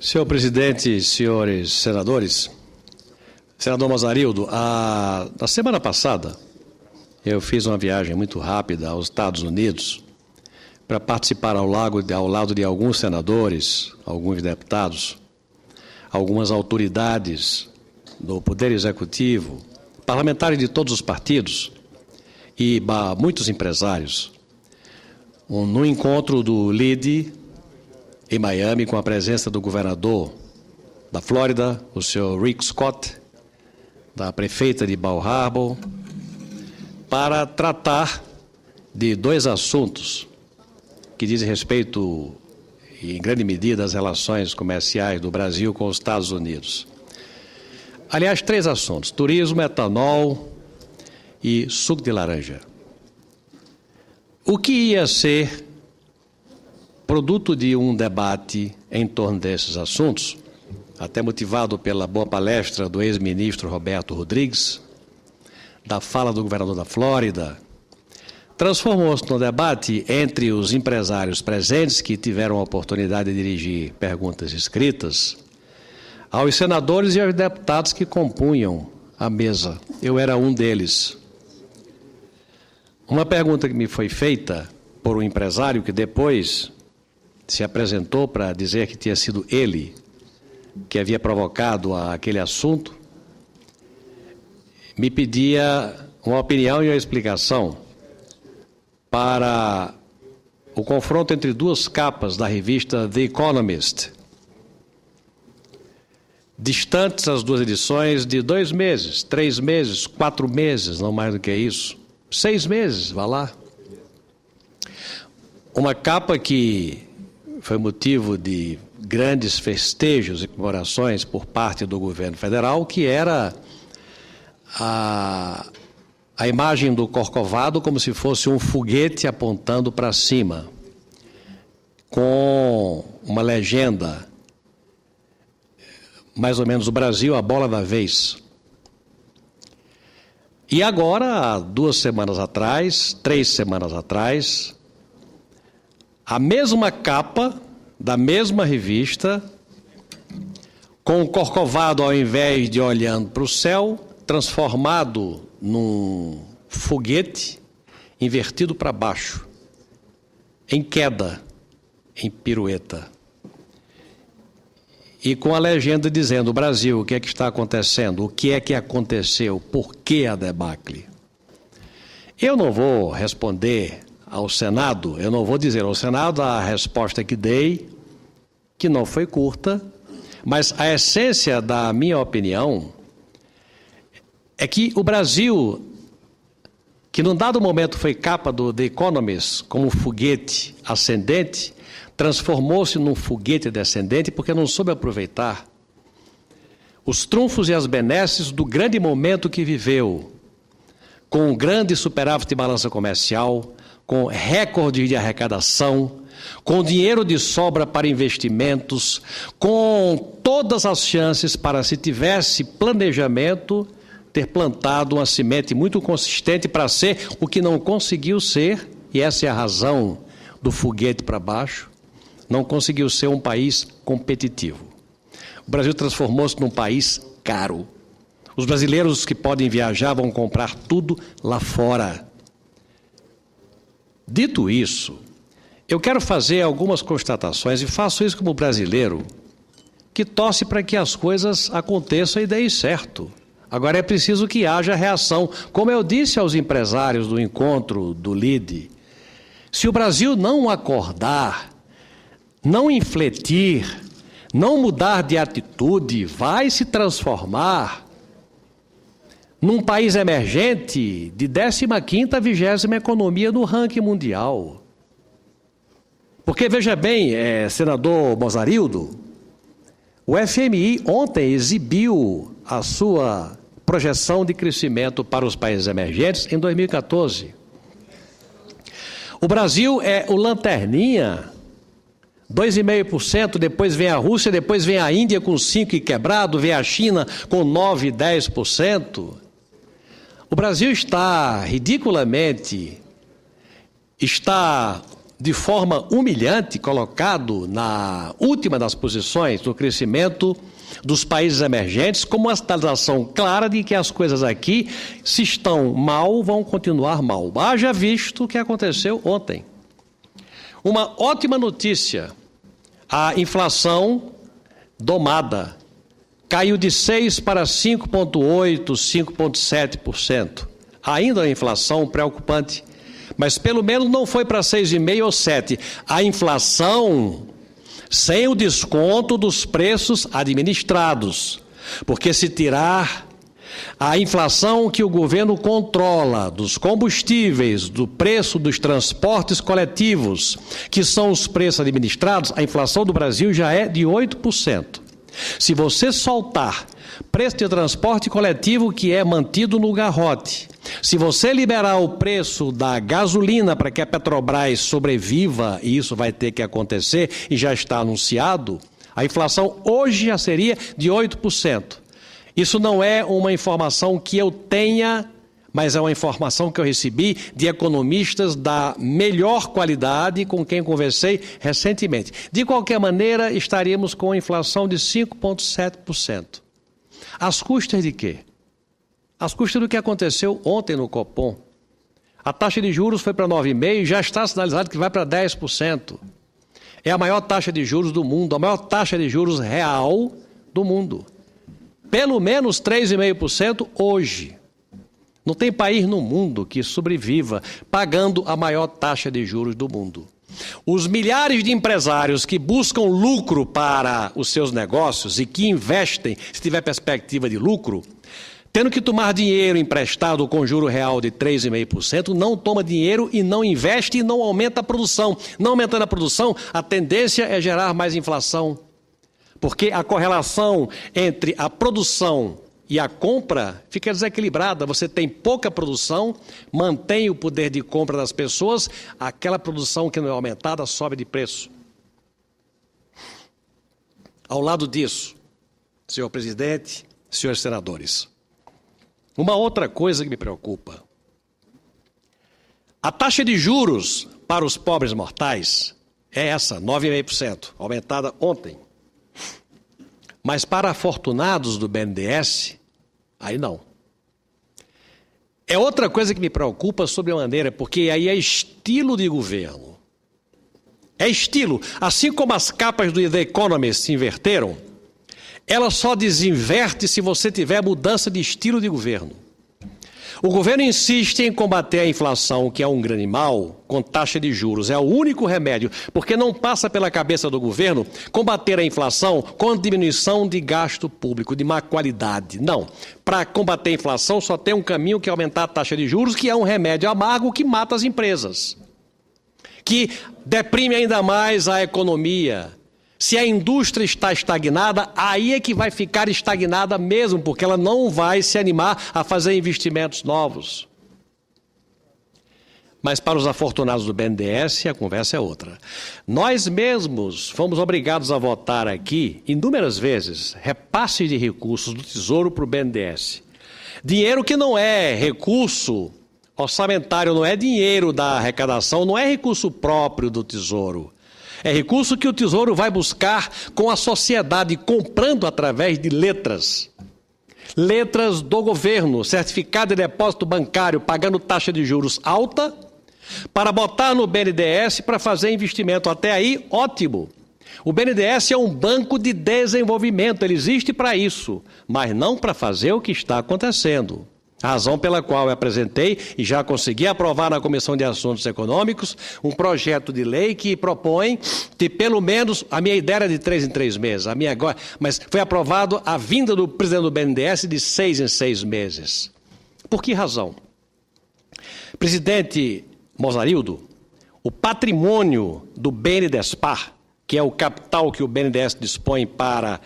Senhor presidente, senhores senadores, senador Mazarildo, na semana passada eu fiz uma viagem muito rápida aos Estados Unidos para participar ao lado de alguns senadores, alguns deputados, algumas autoridades do Poder Executivo, parlamentares de todos os partidos e muitos empresários, no encontro do LEAD em Miami, com a presença do governador da Flórida, o senhor Rick Scott, da prefeita de Bal Harbour, para tratar de dois assuntos que dizem respeito, em grande medida, às relações comerciais do Brasil com os Estados Unidos. Aliás, três assuntos: turismo, etanol e suco de laranja. O que ia ser produto de um debate em torno desses assuntos, até motivado pela boa palestra do ex-ministro Roberto Rodrigues, da fala do governador da Flórida, transformou-se no debate entre os empresários presentes, que tiveram a oportunidade de dirigir perguntas escritas, aos senadores e aos deputados que compunham a mesa. Eu era um deles. Uma pergunta que me foi feita por um empresário que depois se apresentou para dizer que tinha sido ele que havia provocado aquele assunto, me pedia uma opinião e uma explicação para o confronto entre duas capas da revista The Economist, distantes as duas edições de 2 meses, 3 meses, 4 meses, não mais do que isso, 6 meses, vá lá. Uma capa que foi motivo de grandes festejos e comemorações por parte do governo federal, que era a imagem do Corcovado como se fosse um foguete apontando para cima, com uma legenda, mais ou menos: o Brasil, a bola da vez. E agora, há 2 semanas atrás, 3 semanas atrás, a mesma capa da mesma revista, com o Corcovado, ao invés de olhando para o céu, transformado num foguete invertido para baixo, em queda, em pirueta. E com a legenda dizendo: Brasil, o que é que está acontecendo? O que é que aconteceu? Por que a debacle? Eu não vou responder ao Senado, eu não vou dizer ao Senado a resposta que dei, que não foi curta, mas a essência da minha opinião é que o Brasil, que num dado momento foi capa do The Economist como um foguete ascendente, transformou-se num foguete descendente porque não soube aproveitar os trunfos e as benesses do grande momento que viveu, com um grande superávit de balança comercial, com recorde de arrecadação, com dinheiro de sobra para investimentos, com todas as chances para, se tivesse planejamento, ter plantado uma semente muito consistente para ser o que não conseguiu ser, e essa é a razão do foguete para baixo, não conseguiu ser um país competitivo. O Brasil transformou-se num país caro. Os brasileiros que podem viajar vão comprar tudo lá fora. Dito isso, eu quero fazer algumas constatações, e faço isso como brasileiro que torce para que as coisas aconteçam e deem certo. Agora é preciso que haja reação. Como eu disse aos empresários do encontro do LEAD, se o Brasil não acordar, não infletir, não mudar de atitude, vai se transformar num país emergente de 15ª a 20ª economia no ranking mundial. Porque, veja bem, senador Mazarildo, o FMI ontem exibiu a sua projeção de crescimento para os países emergentes em 2014. O Brasil é o lanterninha, 2,5%, depois vem a Rússia, depois vem a Índia com 5% e quebrado, vem a China com 9%, 10%. O Brasil está ridiculamente, de forma humilhante, colocado na última das posições do crescimento dos países emergentes, como uma sinalização clara de que as coisas aqui, se estão mal, vão continuar mal. Haja visto o que aconteceu ontem. Uma ótima notícia, a inflação domada caiu de 6% para 5,8%, 5,7%. Ainda a inflação preocupante, mas pelo menos não foi para 6,5% ou 7%. A inflação sem o desconto dos preços administrados, porque se tirar a inflação que o governo controla dos combustíveis, do preço dos transportes coletivos, que são os preços administrados, a inflação do Brasil já é de 8%. Se você soltar preço de transporte coletivo que é mantido no garrote, se você liberar o preço da gasolina para que a Petrobras sobreviva, e isso vai ter que acontecer e já está anunciado, a inflação hoje já seria de 8%. Isso não é uma informação que eu tenha, mas é uma informação que eu recebi de economistas da melhor qualidade com quem conversei recentemente. De qualquer maneira, estaríamos com a inflação de 5,7%. Às custas de quê? Às custas do que aconteceu ontem no Copom. A taxa de juros foi para 9,5% e já está sinalizado que vai para 10%. É a maior taxa de juros do mundo, a maior taxa de juros real do mundo. Pelo menos 3,5% hoje. Não tem país no mundo que sobreviva pagando a maior taxa de juros do mundo. Os milhares de empresários que buscam lucro para os seus negócios e que investem, se tiver perspectiva de lucro, tendo que tomar dinheiro emprestado com juro real de 3,5%, não toma dinheiro e não investe e não aumenta a produção. Não aumentando a produção, a tendência é gerar mais inflação. Porque a correlação entre a produção e a compra fica desequilibrada. Você tem pouca produção, mantém o poder de compra das pessoas, aquela produção que não é aumentada sobe de preço. Ao lado disso, senhor presidente, senhores senadores, uma outra coisa que me preocupa. A taxa de juros para os pobres mortais é essa, 9,5%, aumentada ontem. Mas para afortunados do BNDES, aí não. É outra coisa que me preocupa sobremaneira, porque aí é estilo de governo. É estilo. Assim como as capas do The Economist se inverteram, ela só desinverte se você tiver mudança de estilo de governo. O governo insiste em combater a inflação, que é um grande mal, com taxa de juros. É o único remédio, porque não passa pela cabeça do governo combater a inflação com diminuição de gasto público, de má qualidade. Não. Para combater a inflação só tem um caminho, que é aumentar a taxa de juros, que é um remédio amargo que mata as empresas, que deprime ainda mais a economia. Se a indústria está estagnada, aí é que vai ficar estagnada mesmo, porque ela não vai se animar a fazer investimentos novos. Mas para os afortunados do BNDES, a conversa é outra. Nós mesmos fomos obrigados a votar aqui, inúmeras vezes, repasse de recursos do Tesouro para o BNDES. Dinheiro que não é recurso orçamentário, não é dinheiro da arrecadação, não é recurso próprio do Tesouro. É recurso que o Tesouro vai buscar com a sociedade, comprando através de letras. Letras do governo, certificado de depósito bancário, pagando taxa de juros alta, para botar no BNDES para fazer investimento. Até aí, ótimo. O BNDES é um banco de desenvolvimento, ele existe para isso, mas não para fazer o que está acontecendo. A razão pela qual eu apresentei e já consegui aprovar na Comissão de Assuntos Econômicos um projeto de lei que propõe que pelo menos, a minha ideia era de 3 em 3 meses, a minha agora, mas foi aprovado a vinda do presidente do BNDES de 6 em 6 meses. Por que razão? Presidente Mozarildo, o patrimônio do BNDESPAR, que é o capital que o BNDES dispõe para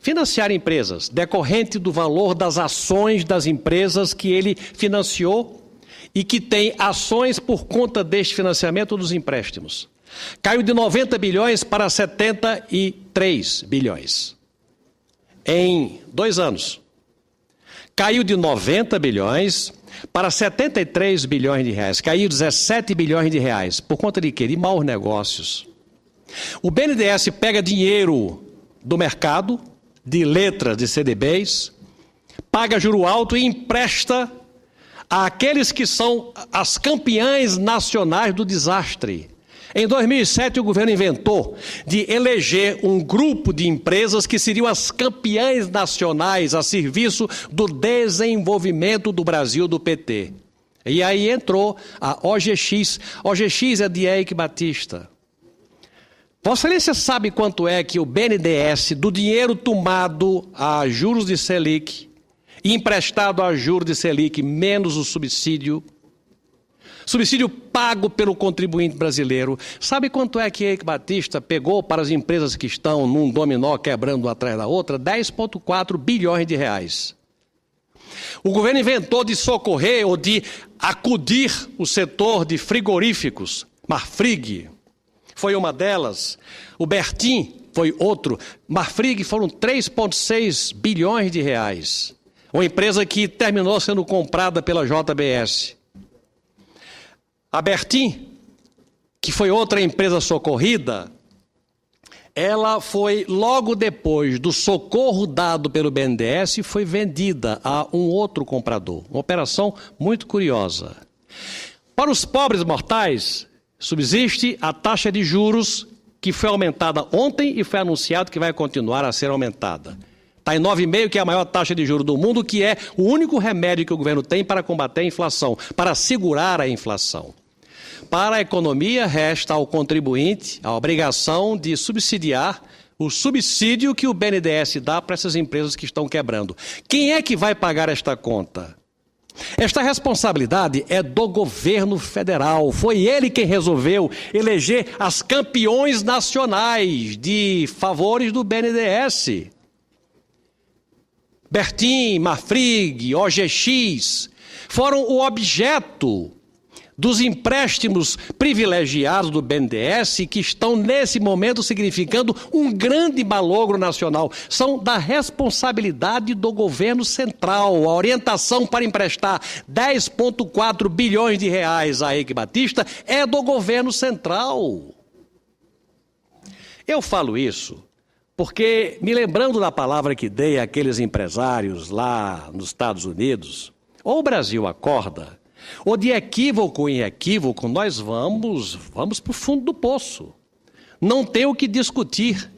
financiar empresas, decorrente do valor das ações das empresas que ele financiou e que tem ações por conta deste financiamento dos empréstimos. Caiu de 90 bilhões para 73 bilhões. Em 2 anos. caiu de 90 bilhões para 73 bilhões de reais. Caiu 17 bilhões de reais. Por conta de quê? De maus negócios. O BNDES pega dinheiro do mercado, de letras de CDBs, paga juro alto e empresta àqueles que são as campeãs nacionais do desastre. Em 2007, o governo inventou de eleger um grupo de empresas que seriam as campeãs nacionais a serviço do desenvolvimento do Brasil do PT. E aí entrou a OGX. OGX é de Eike Batista. Vossa Excelência sabe quanto é que o BNDES, do dinheiro tomado a juros de Selic, emprestado a juros de Selic, menos o subsídio pago pelo contribuinte brasileiro. Sabe quanto é que Eike Batista pegou para as empresas que estão num dominó quebrando uma atrás da outra? 10,4 bilhões de reais. O governo inventou de socorrer ou de acudir o setor de frigoríficos. Marfrig foi uma delas. O Bertin foi outro. Marfrig foram 3,6 bilhões de reais. Uma empresa que terminou sendo comprada pela JBS. A Bertin, que foi outra empresa socorrida, ela foi, logo depois do socorro dado pelo BNDES, foi vendida a um outro comprador. Uma operação muito curiosa. Para os pobres mortais, subsiste a taxa de juros que foi aumentada ontem e foi anunciado que vai continuar a ser aumentada. Está em 9,5%, que é a maior taxa de juros do mundo, que é o único remédio que o governo tem para combater a inflação, para segurar a inflação. Para a economia, resta ao contribuinte a obrigação de subsidiar o subsídio que o BNDES dá para essas empresas que estão quebrando. Quem é que vai pagar esta conta? Esta responsabilidade é do governo federal. Foi ele quem resolveu eleger as campeões nacionais de favores do BNDES. Bertin, Marfrig, OGX foram o objeto dos empréstimos privilegiados do BNDES, que estão nesse momento significando um grande malogro nacional. São da responsabilidade do governo central. A orientação para emprestar 10,4 bilhões de reais a Eike Batista é do governo central. Eu falo isso porque, me lembrando da palavra que dei àqueles empresários lá nos Estados Unidos, ou o Brasil acorda, ou de equívoco em equívoco, nós vamos para o fundo do poço. Não tem o que discutir.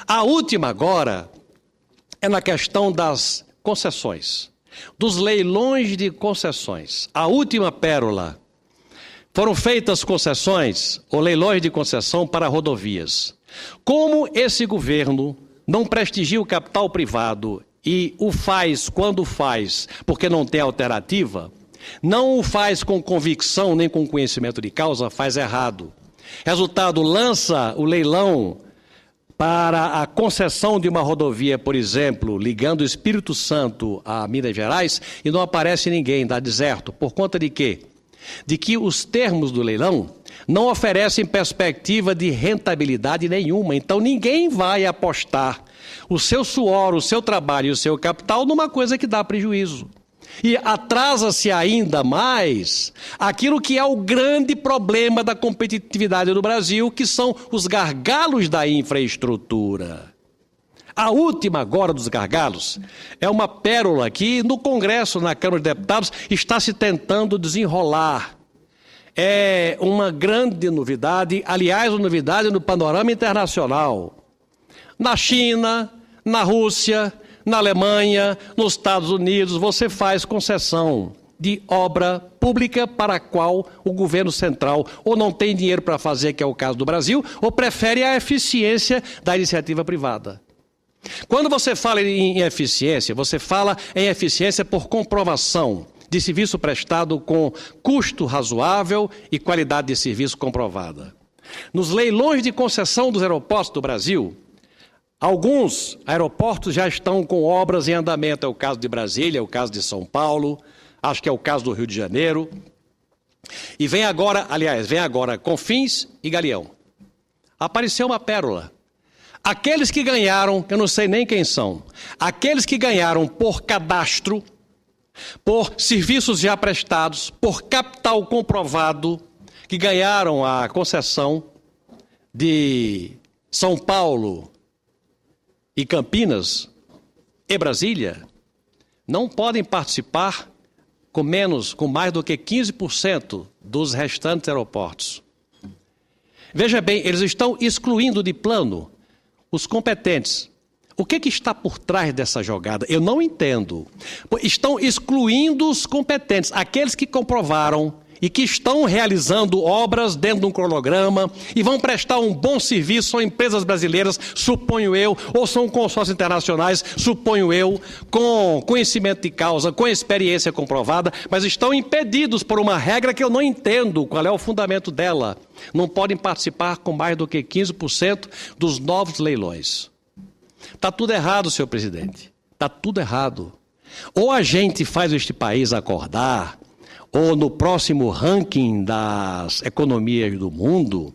A última agora é na questão das concessões, dos leilões de concessões. A última pérola. Foram feitas concessões ou leilões de concessão para rodovias. Como esse governo não prestigia o capital privado e o faz quando faz porque não tem alternativa, não o faz com convicção nem com conhecimento de causa, faz errado. Resultado, lança o leilão para a concessão de uma rodovia, por exemplo, ligando o Espírito Santo a Minas Gerais, e não aparece ninguém, dá deserto. Por conta de quê? De que os termos do leilão não oferecem perspectiva de rentabilidade nenhuma. Então ninguém vai apostar o seu suor, o seu trabalho e o seu capital numa coisa que dá prejuízo. E atrasa-se ainda mais aquilo que é o grande problema da competitividade do Brasil, que são os gargalos da infraestrutura. A última agora dos gargalos é uma pérola que no Congresso, na Câmara de Deputados, está se tentando desenrolar. É uma grande novidade, aliás, uma novidade no panorama internacional. Na China, na Rússia, na Alemanha, nos Estados Unidos, você faz concessão de obra pública para a qual o governo central ou não tem dinheiro para fazer, que é o caso do Brasil, ou prefere a eficiência da iniciativa privada. Quando você fala em eficiência, você fala em eficiência por comprovação de serviço prestado com custo razoável e qualidade de serviço comprovada. Nos leilões de concessão dos aeroportos do Brasil, alguns aeroportos já estão com obras em andamento. É o caso de Brasília, é o caso de São Paulo, acho que é o caso do Rio de Janeiro. E vem agora Confins e Galeão. Apareceu uma pérola. Aqueles que ganharam, eu não sei nem quem são, aqueles que ganharam por cadastro, por serviços já prestados, por capital comprovado, que ganharam a concessão de São Paulo e Campinas e Brasília, não podem participar com mais do que 15% dos restantes aeroportos. Veja bem, eles estão excluindo de plano os competentes. O que está por trás dessa jogada? Eu não entendo. Estão excluindo os competentes, aqueles que comprovaram e que estão realizando obras dentro de um cronograma e vão prestar um bom serviço, são empresas brasileiras, suponho eu, ou são consórcios internacionais, suponho eu, com conhecimento de causa, com experiência comprovada, mas estão impedidos por uma regra que eu não entendo qual é o fundamento dela. Não podem participar com mais do que 15% dos novos leilões. Está tudo errado, senhor presidente. Está tudo errado. Ou a gente faz este país acordar, ou no próximo ranking das economias do mundo,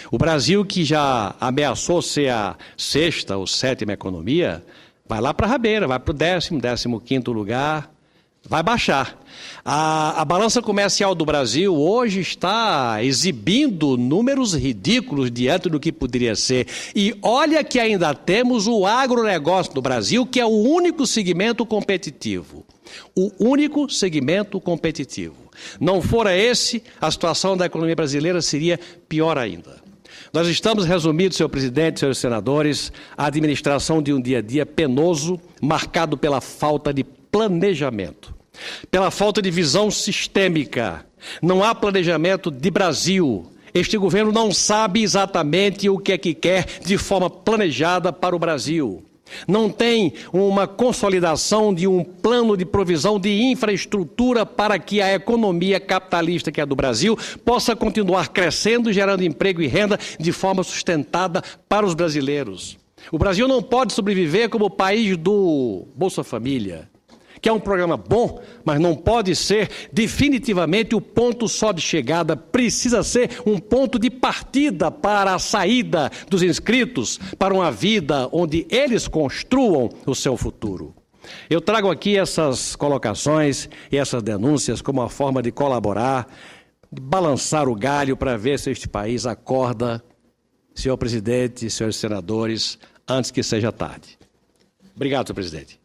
o Brasil, que já ameaçou ser a 6ª ou 7ª economia, vai lá para a rabeira, vai para o 10º, 15º lugar, vai baixar. A balança comercial do Brasil hoje está exibindo números ridículos diante do que poderia ser. E olha que ainda temos o agronegócio do Brasil, que é o único segmento competitivo. O único segmento competitivo. Não fora esse, a situação da economia brasileira seria pior ainda. Nós estamos resumidos, senhor presidente, senhores senadores, a administração de um dia a dia penoso, marcado pela falta de planejamento, pela falta de visão sistêmica. Não há planejamento de Brasil. Este governo não sabe exatamente o que é que quer de forma planejada para o Brasil. Não tem uma consolidação de um plano de provisão de infraestrutura para que a economia capitalista, que é a do Brasil, possa continuar crescendo, gerando emprego e renda de forma sustentada para os brasileiros. O Brasil não pode sobreviver como o país do Bolsa Família, que é um programa bom, mas não pode ser definitivamente o ponto só de chegada, precisa ser um ponto de partida para a saída dos inscritos para uma vida onde eles construam o seu futuro. Eu trago aqui essas colocações e essas denúncias como uma forma de colaborar, de balançar o galho para ver se este país acorda, senhor presidente, senhores senadores, antes que seja tarde. Obrigado, senhor presidente.